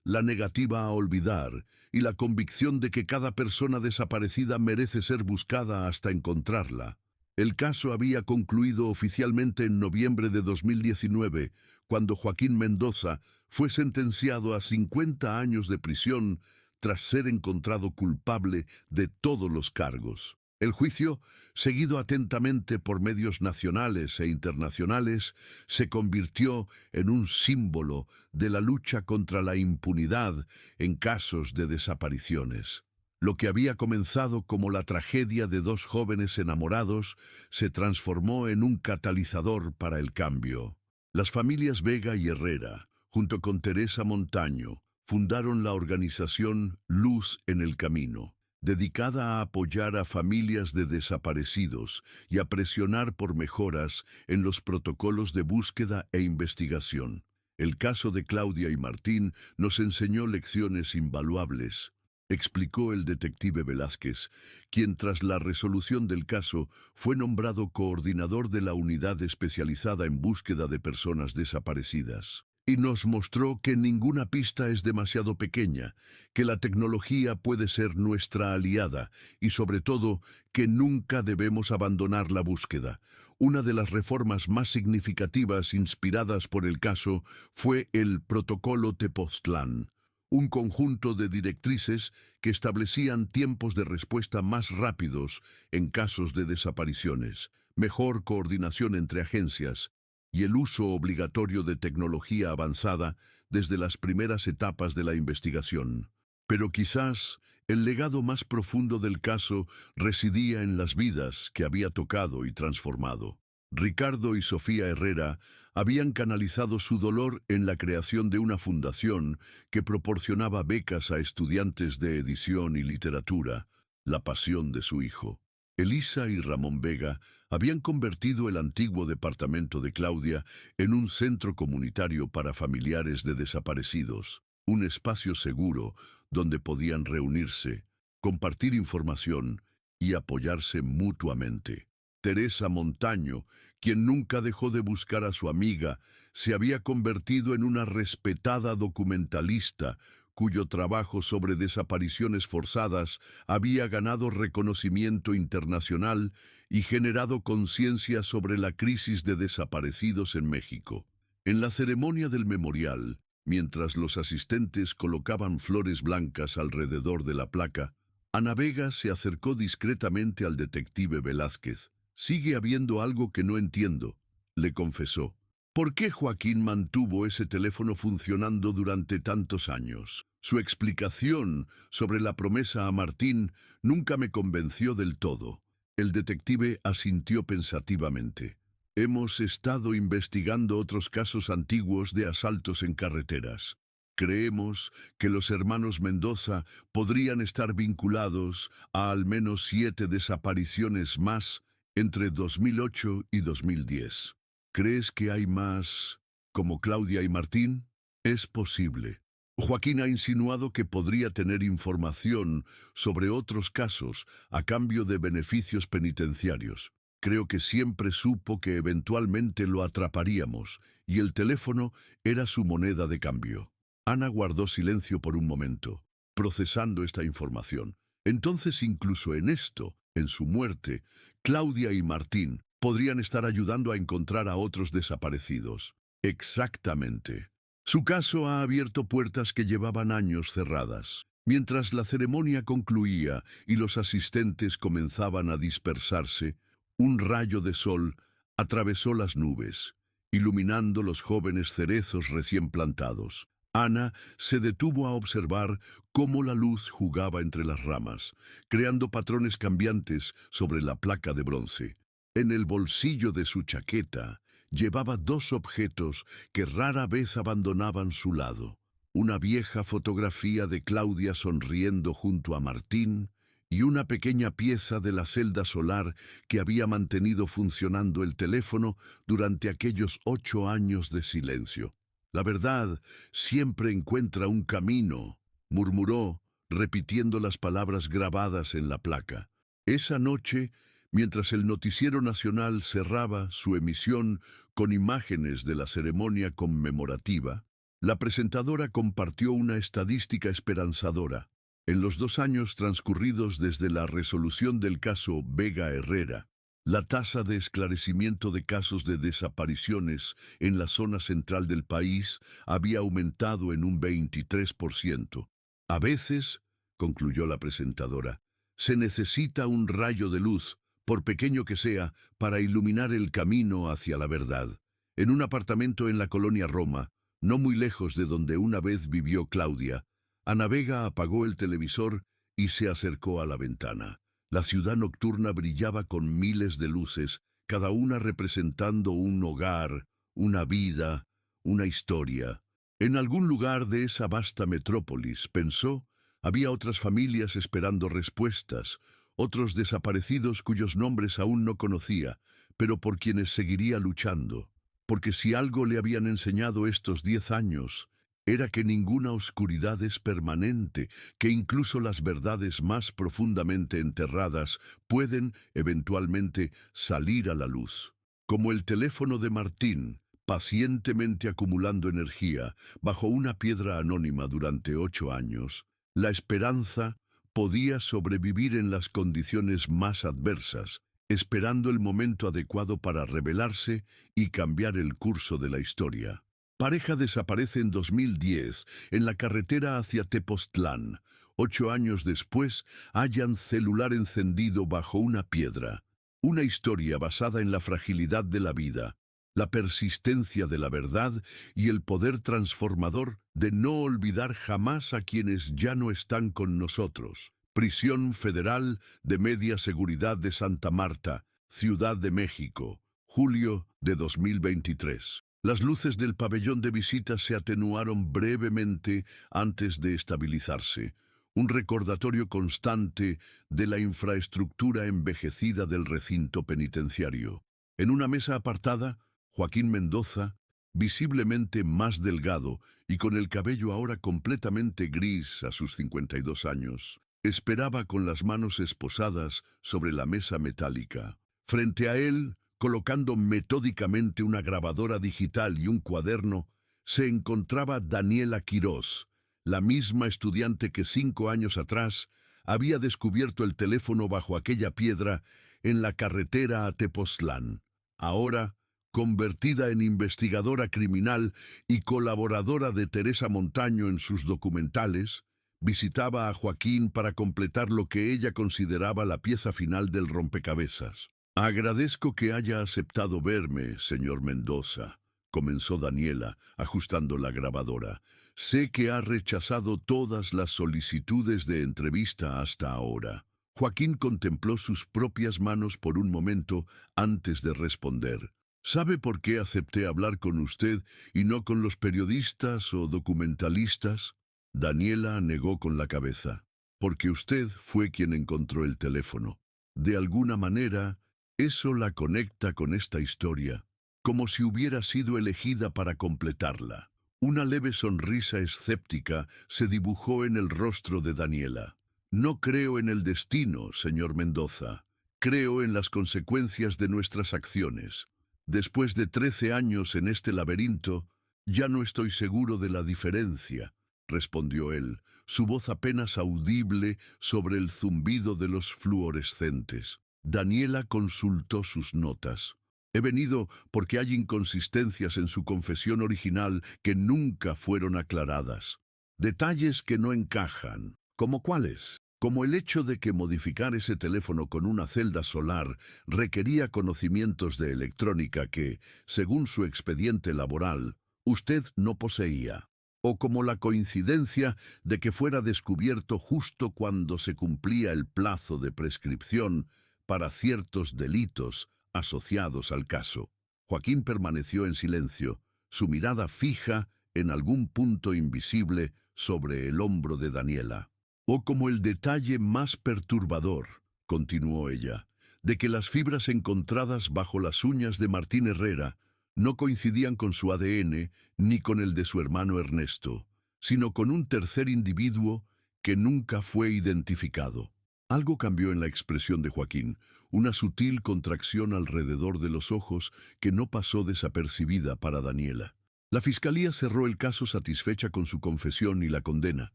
la negativa a olvidar y la convicción de que cada persona desaparecida merece ser buscada hasta encontrarla». El caso había concluido oficialmente en noviembre de 2019, cuando Joaquín Mendoza fue sentenciado a 50 años de prisión tras ser encontrado culpable de todos los cargos. El juicio, seguido atentamente por medios nacionales e internacionales, se convirtió en un símbolo de la lucha contra la impunidad en casos de desapariciones. Lo que había comenzado como la tragedia de 2 jóvenes enamorados se transformó en un catalizador para el cambio. Las familias Vega y Herrera, junto con Teresa Montaño, fundaron la organización Luz en el Camino, dedicada a apoyar a familias de desaparecidos y a presionar por mejoras en los protocolos de búsqueda e investigación. El caso de Claudia y Martín nos enseñó lecciones invaluables, explicó el detective Velázquez, quien tras la resolución del caso fue nombrado coordinador de la unidad especializada en búsqueda de personas desaparecidas. Y nos mostró que ninguna pista es demasiado pequeña, que la tecnología puede ser nuestra aliada y sobre todo que nunca debemos abandonar la búsqueda. Una de las reformas más significativas inspiradas por el caso fue el Protocolo Tepoztlán, un conjunto de directrices que establecían tiempos de respuesta más rápidos en casos de desapariciones, mejor coordinación entre agencias y el uso obligatorio de tecnología avanzada desde las primeras etapas de la investigación. Pero quizás el legado más profundo del caso residía en las vidas que había tocado y transformado. Ricardo y Sofía Herrera habían canalizado su dolor en la creación de una fundación que proporcionaba becas a estudiantes de edición y literatura, la pasión de su hijo. Elisa y Ramón Vega habían convertido el antiguo departamento de Claudia en un centro comunitario para familiares de desaparecidos, un espacio seguro donde podían reunirse, compartir información y apoyarse mutuamente. Teresa Montaño, quien nunca dejó de buscar a su amiga, se había convertido en una respetada documentalista cuyo trabajo sobre desapariciones forzadas había ganado reconocimiento internacional y generado conciencia sobre la crisis de desaparecidos en México. En la ceremonia del memorial, mientras los asistentes colocaban flores blancas alrededor de la placa, Ana Vega se acercó discretamente al detective Velázquez. «Sigue habiendo algo que no entiendo», le confesó. «¿Por qué Joaquín mantuvo ese teléfono funcionando durante tantos años? Su explicación sobre la promesa a Martín nunca me convenció del todo». El detective asintió pensativamente. «Hemos estado investigando otros casos antiguos de asaltos en carreteras. Creemos que los hermanos Mendoza podrían estar vinculados a al menos 7 desapariciones más entre 2008 y 2010. ¿Crees que hay más, como Claudia y Martín? Es posible. Joaquín ha insinuado que podría tener información sobre otros casos a cambio de beneficios penitenciarios. Creo que siempre supo que eventualmente lo atraparíamos, y el teléfono era su moneda de cambio». Ana guardó silencio por un momento, procesando esta información. Entonces, incluso en esto, en su muerte, Claudia y Martín podrían estar ayudando a encontrar a otros desaparecidos. Exactamente. Su caso ha abierto puertas que llevaban años cerradas. Mientras la ceremonia concluía y los asistentes comenzaban a dispersarse, un rayo de sol atravesó las nubes, iluminando los jóvenes cerezos recién plantados. Ana se detuvo a observar cómo la luz jugaba entre las ramas, creando patrones cambiantes sobre la placa de bronce. En el bolsillo de su chaqueta llevaba 2 objetos que rara vez abandonaban su lado: una vieja fotografía de Claudia sonriendo junto a Martín y una pequeña pieza de la celda solar que había mantenido funcionando el teléfono durante aquellos 8 años de silencio. «La verdad siempre encuentra un camino», murmuró, repitiendo las palabras grabadas en la placa. Esa noche, mientras el Noticiero Nacional cerraba su emisión con imágenes de la ceremonia conmemorativa, la presentadora compartió una estadística esperanzadora. En los 2 años transcurridos desde la resolución del caso Vega Herrera, la tasa de esclarecimiento de casos de desapariciones en la zona central del país había aumentado en un 23%. «A veces», concluyó la presentadora, «se necesita un rayo de luz, por pequeño que sea, para iluminar el camino hacia la verdad». En un apartamento en la colonia Roma, no muy lejos de donde una vez vivió Claudia, Ana Vega apagó el televisor y se acercó a la ventana. La ciudad nocturna brillaba con miles de luces, cada una representando un hogar, una vida, una historia. En algún lugar de esa vasta metrópolis, pensó, había otras familias esperando respuestas, otros desaparecidos cuyos nombres aún no conocía, pero por quienes seguiría luchando. Porque si algo le habían enseñado estos 10 años, era que ninguna oscuridad es permanente, que incluso las verdades más profundamente enterradas pueden, eventualmente, salir a la luz. Como el teléfono de Martín, pacientemente acumulando energía bajo una piedra anónima durante 8 años, la esperanza podía sobrevivir en las condiciones más adversas, esperando el momento adecuado para revelarse y cambiar el curso de la historia. Pareja desaparece en 2010 en la carretera hacia Tepoztlán. 8 años después, hallan celular encendido bajo una piedra. Una historia basada en la fragilidad de la vida, la persistencia de la verdad y el poder transformador de no olvidar jamás a quienes ya no están con nosotros. Prisión Federal de Media Seguridad de Santa Marta, Ciudad de México, julio de 2023. Las luces del pabellón de visitas se atenuaron brevemente antes de estabilizarse. Un recordatorio constante de la infraestructura envejecida del recinto penitenciario. En una mesa apartada, Joaquín Mendoza, visiblemente más delgado y con el cabello ahora completamente gris a sus 52 años, esperaba con las manos esposadas sobre la mesa metálica. Frente a él, colocando metódicamente una grabadora digital y un cuaderno, se encontraba Daniela Quirós, la misma estudiante que 5 años atrás había descubierto el teléfono bajo aquella piedra en la carretera a Tepoztlán. Ahora, convertida en investigadora criminal y colaboradora de Teresa Montaño en sus documentales, visitaba a Joaquín para completar lo que ella consideraba la pieza final del rompecabezas. «Agradezco que haya aceptado verme, señor Mendoza», comenzó Daniela, ajustando la grabadora. «Sé que ha rechazado todas las solicitudes de entrevista hasta ahora». Joaquín contempló sus propias manos por un momento antes de responder. «¿Sabe por qué acepté hablar con usted y no con los periodistas o documentalistas?» Daniela negó con la cabeza. «Porque usted fue quien encontró el teléfono. De alguna manera, eso la conecta con esta historia, como si hubiera sido elegida para completarla». Una leve sonrisa escéptica se dibujó en el rostro de Daniela. «No creo en el destino, señor Mendoza. Creo en las consecuencias de nuestras acciones. Después de 13 años en este laberinto, ya no estoy seguro de la diferencia», respondió él, su voz apenas audible sobre el zumbido de los fluorescentes. Daniela consultó sus notas. «He venido porque hay inconsistencias en su confesión original que nunca fueron aclaradas. Detalles que no encajan. ¿Como cuáles? Como el hecho de que modificar ese teléfono con una celda solar requería conocimientos de electrónica que, según su expediente laboral, usted no poseía. O como la coincidencia de que fuera descubierto justo cuando se cumplía el plazo de prescripción para ciertos delitos asociados al caso». Joaquín permaneció en silencio, su mirada fija en algún punto invisible sobre el hombro de Daniela. «O como el detalle más perturbador», continuó ella, «de que las fibras encontradas bajo las uñas de Martín Herrera no coincidían con su ADN ni con el de su hermano Ernesto, sino con un tercer individuo que nunca fue identificado». Algo cambió en la expresión de Joaquín, una sutil contracción alrededor de los ojos que no pasó desapercibida para Daniela. «La fiscalía cerró el caso satisfecha con su confesión y la condena»,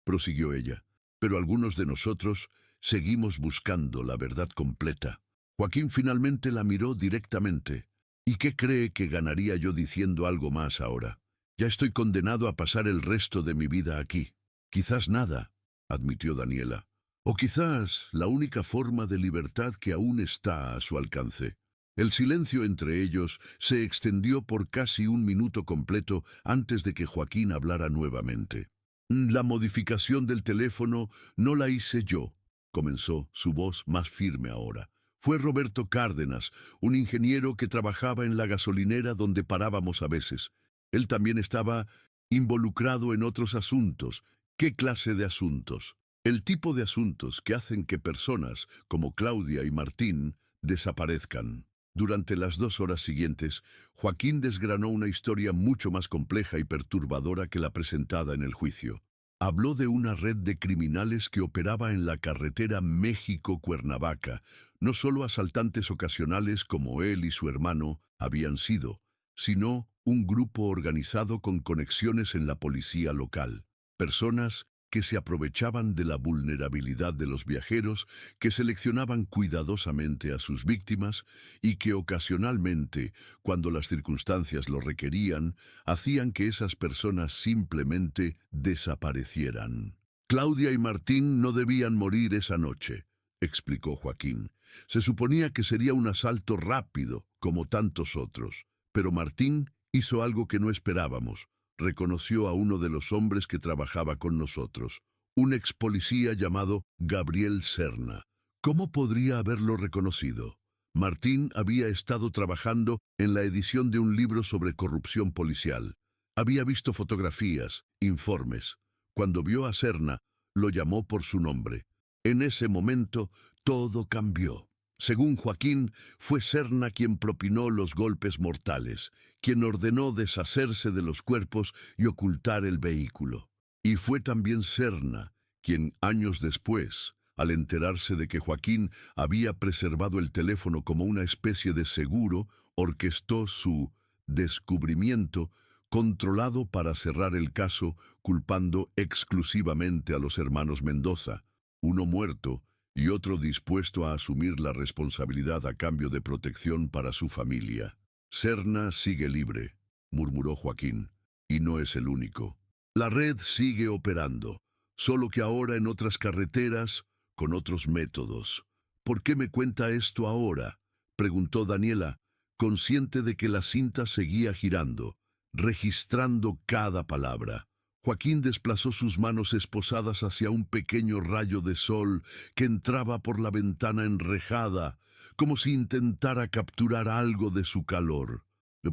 prosiguió ella. «Pero algunos de nosotros seguimos buscando la verdad completa». Joaquín finalmente la miró directamente. «¿Y qué cree que ganaría yo diciendo algo más ahora? Ya estoy condenado a pasar el resto de mi vida aquí». «Quizás nada», admitió Daniela. «O quizás la única forma de libertad que aún está a su alcance». El silencio entre ellos se extendió por casi un minuto completo antes de que Joaquín hablara nuevamente. «La modificación del teléfono no la hice yo», comenzó, su voz más firme ahora. «Fue Roberto Cárdenas, un ingeniero que trabajaba en la gasolinera donde parábamos a veces. Él también estaba involucrado en otros asuntos. ¿Qué clase de asuntos? El tipo de asuntos que hacen que personas como Claudia y Martín desaparezcan. Durante las 2 horas siguientes, Joaquín desgranó una historia mucho más compleja y perturbadora que la presentada en el juicio. Habló de una red de criminales que operaba en la carretera México-Cuernavaca. No solo asaltantes ocasionales como él y su hermano habían sido, sino un grupo organizado con conexiones en la policía local. Personas que se aprovechaban de la vulnerabilidad de los viajeros, que seleccionaban cuidadosamente a sus víctimas y que ocasionalmente, cuando las circunstancias lo requerían, hacían que esas personas simplemente desaparecieran. Claudia y Martín no debían morir esa noche, explicó Joaquín. Se suponía que sería un asalto rápido, como tantos otros, pero Martín hizo algo que no esperábamos. Reconoció a uno de los hombres que trabajaba con nosotros, un ex policía llamado Gabriel Serna. ¿Cómo podría haberlo reconocido? Martín había estado trabajando en la edición de un libro sobre corrupción policial. Había visto fotografías, informes. Cuando vio a Serna, lo llamó por su nombre. En ese momento, todo cambió. Según Joaquín, fue Serna quien propinó los golpes mortales, quien ordenó deshacerse de los cuerpos y ocultar el vehículo. Y fue también Serna quien, años después, al enterarse de que Joaquín había preservado el teléfono como una especie de seguro, orquestó su descubrimiento controlado para cerrar el caso, culpando exclusivamente a los hermanos Mendoza, uno muerto y otro dispuesto a asumir la responsabilidad a cambio de protección para su familia. Serna sigue libre, murmuró Joaquín, y no es el único. La red sigue operando, solo que ahora en otras carreteras, con otros métodos. ¿Por qué me cuenta esto ahora?, preguntó Daniela, consciente de que la cinta seguía girando, registrando cada palabra. Joaquín desplazó sus manos esposadas hacia un pequeño rayo de sol que entraba por la ventana enrejada, como si intentara capturar algo de su calor.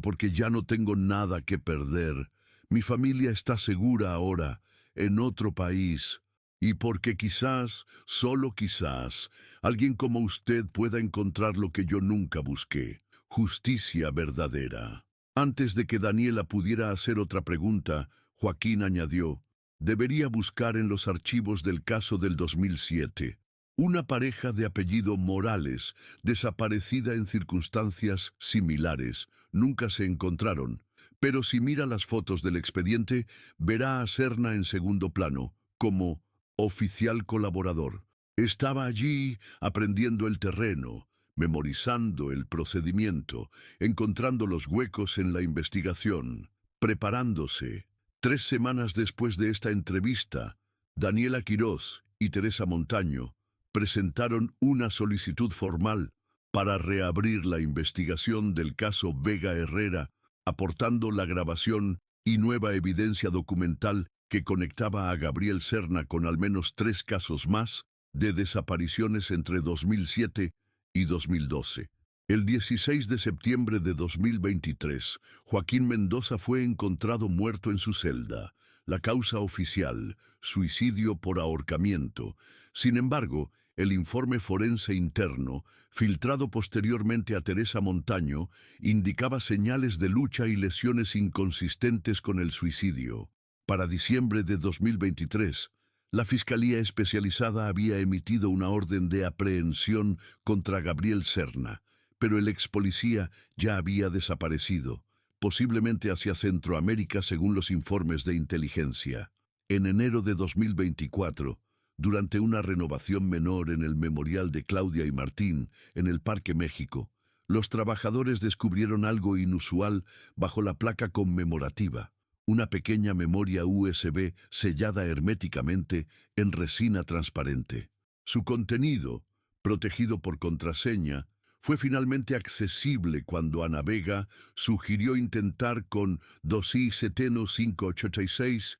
Porque ya no tengo nada que perder. Mi familia está segura ahora, en otro país. Y porque quizás, solo quizás, alguien como usted pueda encontrar lo que yo nunca busqué: justicia verdadera. Antes de que Daniela pudiera hacer otra pregunta, Joaquín añadió: debería buscar en los archivos del caso del 2007. Una pareja de apellido Morales, desaparecida en circunstancias similares, nunca se encontraron. Pero si mira las fotos del expediente, verá a Serna en segundo plano, como oficial colaborador. Estaba allí aprendiendo el terreno, memorizando el procedimiento, encontrando los huecos en la investigación, preparándose. 3 semanas después de esta entrevista, Daniela Quirós y Teresa Montaño presentaron una solicitud formal para reabrir la investigación del caso Vega Herrera, aportando la grabación y nueva evidencia documental que conectaba a Gabriel Serna con al menos 3 casos más de desapariciones entre 2007 y 2012. El 16 de septiembre de 2023, Joaquín Mendoza fue encontrado muerto en su celda. La causa oficial: suicidio por ahorcamiento. Sin embargo, el informe forense interno, filtrado posteriormente a Teresa Montaño, indicaba señales de lucha y lesiones inconsistentes con el suicidio. Para diciembre de 2023, la Fiscalía Especializada había emitido una orden de aprehensión contra Gabriel Serna, pero el ex policía ya había desaparecido, posiblemente hacia Centroamérica según los informes de inteligencia. En enero de 2024, durante una renovación menor en el memorial de Claudia y Martín, en el Parque México, los trabajadores descubrieron algo inusual bajo la placa conmemorativa: una pequeña memoria USB sellada herméticamente en resina transparente. Su contenido, protegido por contraseña, fue finalmente accesible cuando Ana Vega sugirió intentar con 2i586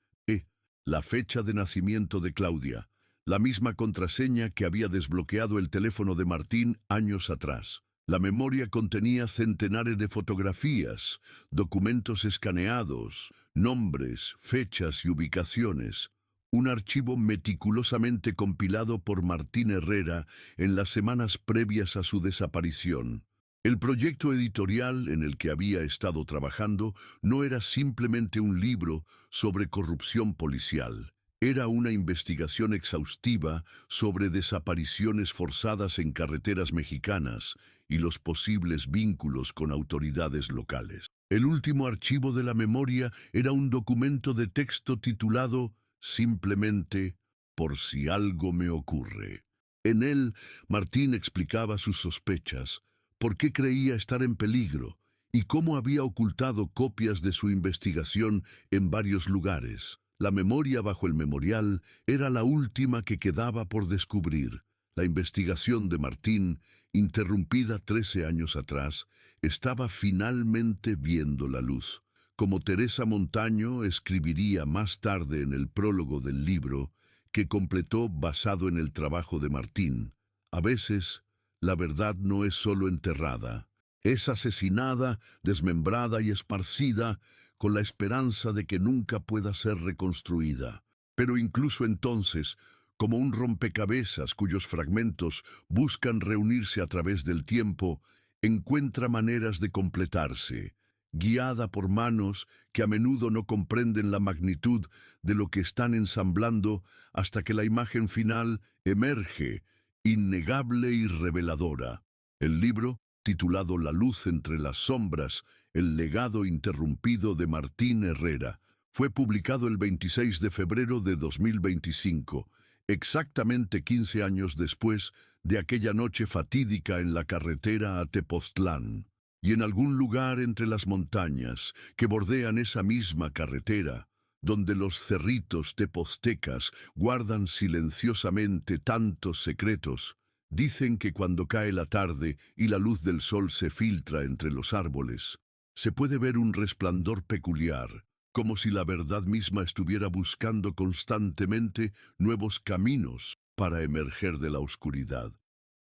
la fecha de nacimiento de Claudia, la misma contraseña que había desbloqueado el teléfono de Martín años atrás. La memoria contenía centenares de fotografías, documentos escaneados, nombres, fechas y ubicaciones. Un archivo meticulosamente compilado por Martín Herrera en las semanas previas a su desaparición. El proyecto editorial en el que había estado trabajando no era simplemente un libro sobre corrupción policial. Era una investigación exhaustiva sobre desapariciones forzadas en carreteras mexicanas y los posibles vínculos con autoridades locales. El último archivo de la memoria era un documento de texto titulado simplemente Por si algo me ocurre. En él, Martín explicaba sus sospechas, por qué creía estar en peligro y cómo había ocultado copias de su investigación en varios lugares. La memoria bajo el memorial era la última que quedaba por descubrir. La investigación de Martín, interrumpida 13 años atrás, estaba finalmente viendo la luz. Como Teresa Montaño escribiría más tarde en el prólogo del libro, que completó basado en el trabajo de Martín, a veces la verdad no es solo enterrada, es asesinada, desmembrada y esparcida con la esperanza de que nunca pueda ser reconstruida. Pero incluso entonces, como un rompecabezas cuyos fragmentos buscan reunirse a través del tiempo, encuentra maneras de completarse, guiada por manos que a menudo no comprenden la magnitud de lo que están ensamblando hasta que la imagen final emerge, innegable y reveladora. El libro, titulado La luz entre las sombras, el legado interrumpido de Martín Herrera, fue publicado el 26 de febrero de 2025, exactamente 15 años después de aquella noche fatídica en la carretera a Tepoztlán. Y en algún lugar entre las montañas que bordean esa misma carretera, donde los cerritos tepoztecas guardan silenciosamente tantos secretos, dicen que cuando cae la tarde y la luz del sol se filtra entre los árboles, se puede ver un resplandor peculiar, como si la verdad misma estuviera buscando constantemente nuevos caminos para emerger de la oscuridad.